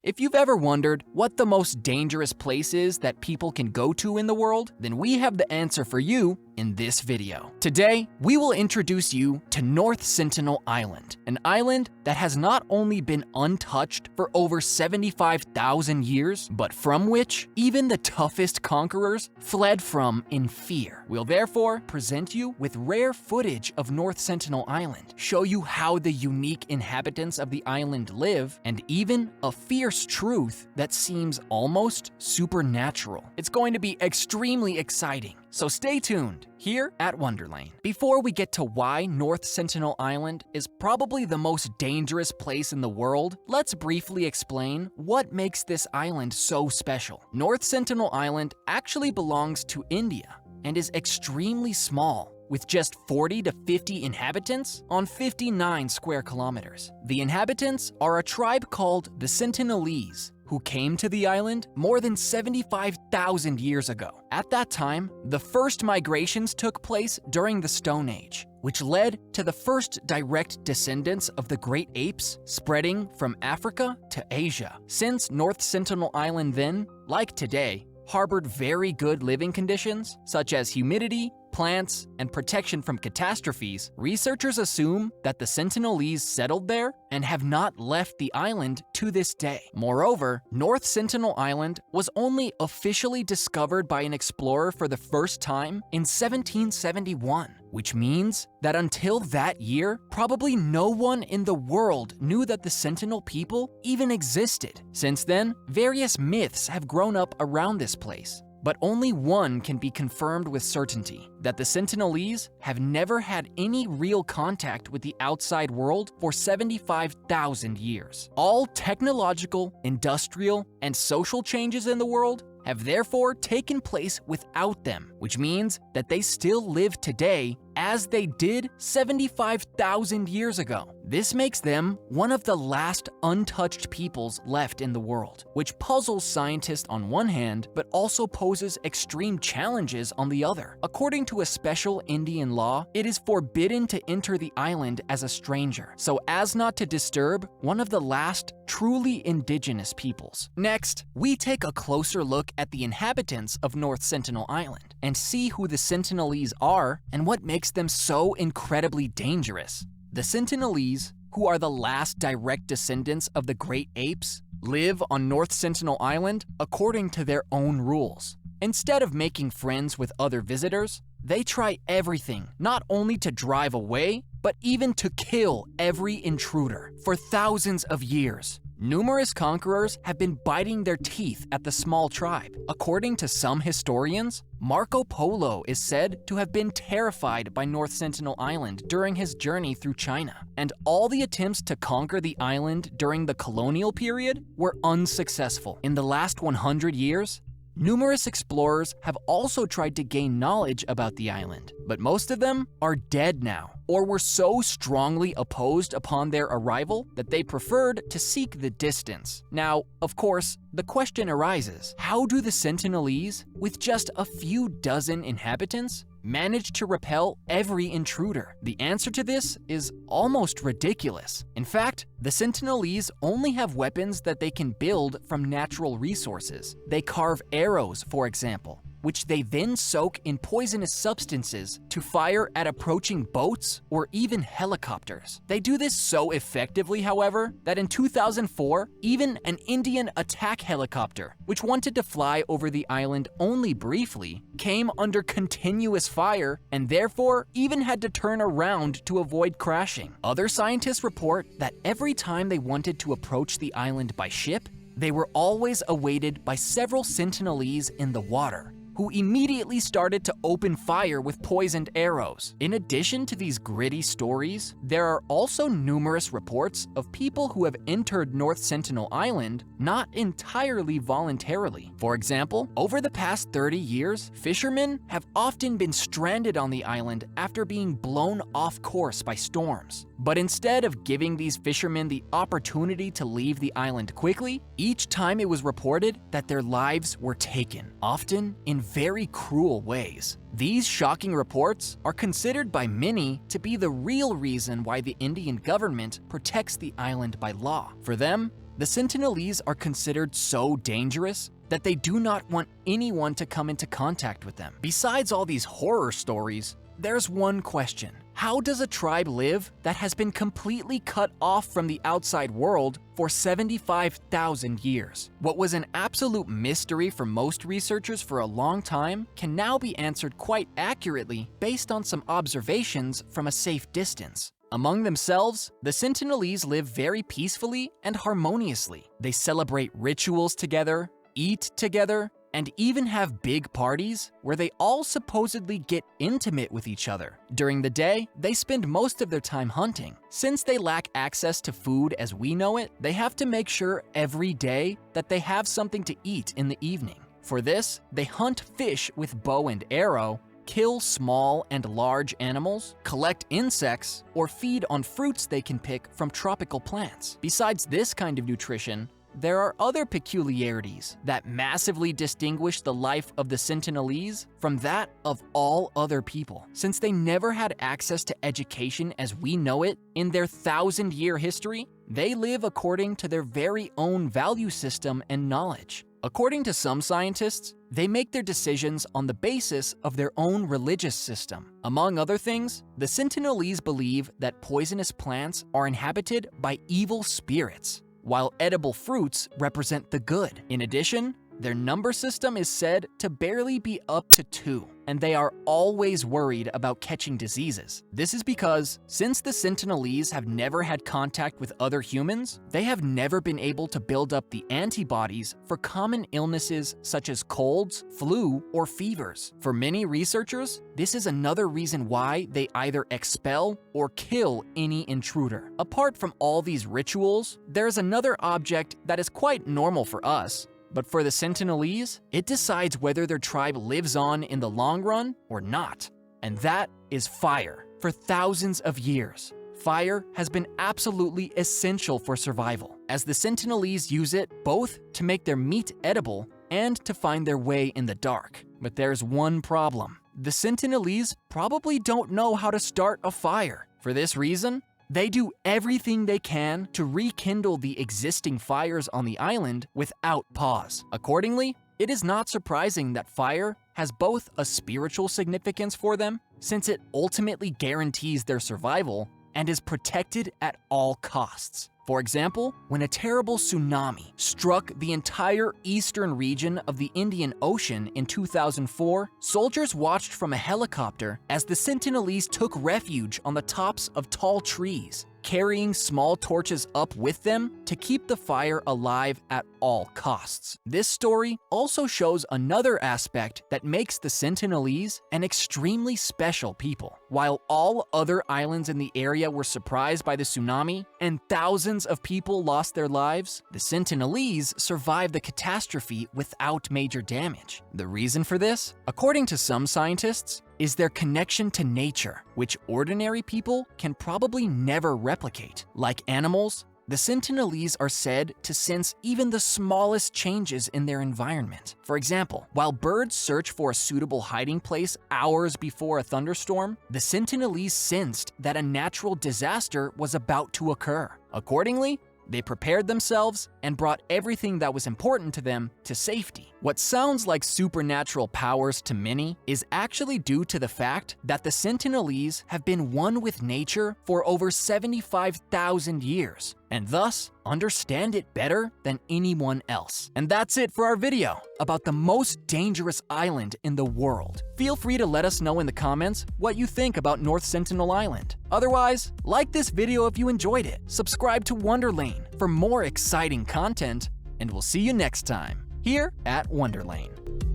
If you've ever wondered what the most dangerous place is that people can go to in the world, then we have the answer for you in this video. Today, we will introduce you to North Sentinel Island, an island that has not only been untouched for over 75,000 years, but from which even the toughest conquerors fled from in fear. We'll therefore present you with rare footage of North Sentinel Island, show you how the unique inhabitants of the island live, and even a fierce truth that seems almost supernatural. It's going to be extremely exciting, so stay tuned here at Wonderlane. Before we get to why North Sentinel Island is probably the most dangerous place in the world, let's briefly explain what makes this island so special. North Sentinel Island actually belongs to India and is extremely small, with just 40 to 50 inhabitants on 59 square kilometers. The inhabitants are a tribe called the Sentinelese, who came to the island more than 75,000 years ago. At that time, the first migrations took place during the Stone Age, which led to the first direct descendants of the great apes spreading from Africa to Asia. Since North Sentinel Island then, like today, harbored very good living conditions, such as humidity, plants, and protection from catastrophes, researchers assume that the Sentinelese settled there and have not left the island to this day. Moreover, North Sentinel Island was only officially discovered by an explorer for the first time in 1771, which means that until that year, probably no one in the world knew that the Sentinel people even existed. Since then, various myths have grown up around this place, but only one can be confirmed with certainty: that the Sentinelese have never had any real contact with the outside world for 75,000 years. All technological, industrial, and social changes in the world have therefore taken place without them, which means that they still live today as they did 75,000 years ago. This makes them one of the last untouched peoples left in the world, which puzzles scientists on one hand, but also poses extreme challenges on the other. According to a special Indian law, it is forbidden to enter the island as a stranger, so as not to disturb one of the last truly indigenous peoples. Next, we take a closer look at the inhabitants of North Sentinel Island and see who the Sentinelese are and what makes them so incredibly dangerous. The Sentinelese, who are the last direct descendants of the great apes, live on North Sentinel Island according to their own rules. Instead of making friends with other visitors, they try everything, not only to drive away, but even to kill every intruder. For thousands of years, numerous conquerors have been biting their teeth at the small tribe. According to some historians, Marco Polo is said to have been terrified by North Sentinel Island during his journey through China, and all the attempts to conquer the island during the colonial period were unsuccessful. In the last 100 years, numerous explorers have also tried to gain knowledge about the island, but most of them are dead now, or were so strongly opposed upon their arrival that they preferred to seek the distance. Now, of course, the question arises: how do the Sentinelese, with just a few dozen inhabitants, manage to repel every intruder? The answer to this is almost ridiculous. In fact, the Sentinelese only have weapons that they can build from natural resources. They carve arrows, for example, which they then soak in poisonous substances to fire at approaching boats or even helicopters. They do this so effectively, however, that in 2004, even an Indian attack helicopter, which wanted to fly over the island only briefly, came under continuous fire and therefore even had to turn around to avoid crashing. Other scientists report that every time they wanted to approach the island by ship, they were always awaited by several Sentinelese in the water, who immediately started to open fire with poisoned arrows. In addition to these gritty stories, there are also numerous reports of people who have entered North Sentinel Island not entirely voluntarily. For example, over the past 30 years, fishermen have often been stranded on the island after being blown off course by storms. But instead of giving these fishermen the opportunity to leave the island quickly, each time it was reported that their lives were taken, often in very cruel ways. These shocking reports are considered by many to be the real reason why the Indian government protects the island by law. For them, The Sentinelese are considered so dangerous that they do not want anyone to come into contact with them. Besides all these horror stories, there's one question. How does a tribe live that has been completely cut off from the outside world for 75,000 years? What was an absolute mystery for most researchers for a long time can now be answered quite accurately based on some observations from a safe distance. Among themselves, the Sentinelese live very peacefully and harmoniously. They celebrate rituals together, eat together, and even have big parties where they all supposedly get intimate with each other. During the day, they spend most of their time hunting. Since they lack access to food as we know it, they have to make sure every day that they have something to eat in the evening. For this, they hunt fish with bow and arrow, kill small and large animals, collect insects, or feed on fruits they can pick from tropical plants. Besides this kind of nutrition, there are other peculiarities that massively distinguish the life of the Sentinelese from that of all other people. Since they never had access to education as we know it in their 1,000-year history, they live according to their very own value system and knowledge. According to some scientists, they make their decisions on the basis of their own religious system. Among other things, the Sentinelese believe that poisonous plants are inhabited by evil spirits, while edible fruits represent the good. In addition, their number system is said to barely be up to 2, and they are always worried about catching diseases. This is because, since the Sentinelese have never had contact with other humans, they have never been able to build up the antibodies for common illnesses such as colds, flu, or fevers. For many researchers, this is another reason why they either expel or kill any intruder. Apart from all these rituals, there is another object that is quite normal for us, but for the Sentinelese, it decides whether their tribe lives on in the long run or not, and that is fire. For thousands of years, fire has been absolutely essential for survival, as the Sentinelese use it both to make their meat edible and to find their way in the dark. But there's one problem. The Sentinelese probably don't know how to start a fire. For this reason, they do everything they can to rekindle the existing fires on the island without pause. Accordingly, it is not surprising that fire has both a spiritual significance for them, since it ultimately guarantees their survival and is protected at all costs. For example, when a terrible tsunami struck the entire eastern region of the Indian Ocean in 2004, soldiers watched from a helicopter as the Sentinelese took refuge on the tops of tall trees, carrying small torches up with them to keep the fire alive at all costs. This story also shows another aspect that makes the Sentinelese an extremely special people. While all other islands in the area were surprised by the tsunami and thousands of people lost their lives, the Sentinelese survived the catastrophe without major damage. The reason for this, according to some scientists, is their connection to nature, which ordinary people can probably never replicate. Like animals, the Sentinelese are said to sense even the smallest changes in their environment. For example, while birds search for a suitable hiding place hours before a thunderstorm, the Sentinelese sensed that a natural disaster was about to occur. Accordingly, they prepared themselves and brought everything that was important to them to safety. What sounds like supernatural powers to many is actually due to the fact that the Sentinelese have been one with nature for over 75,000 years, and thus understand it better than anyone else. And that's it for our video about the most dangerous island in the world. Feel free to let us know in the comments what you think about North Sentinel Island. Otherwise, like this video if you enjoyed it, subscribe to Wonderlane for more exciting content, and we'll see you next time here at Wonderlane.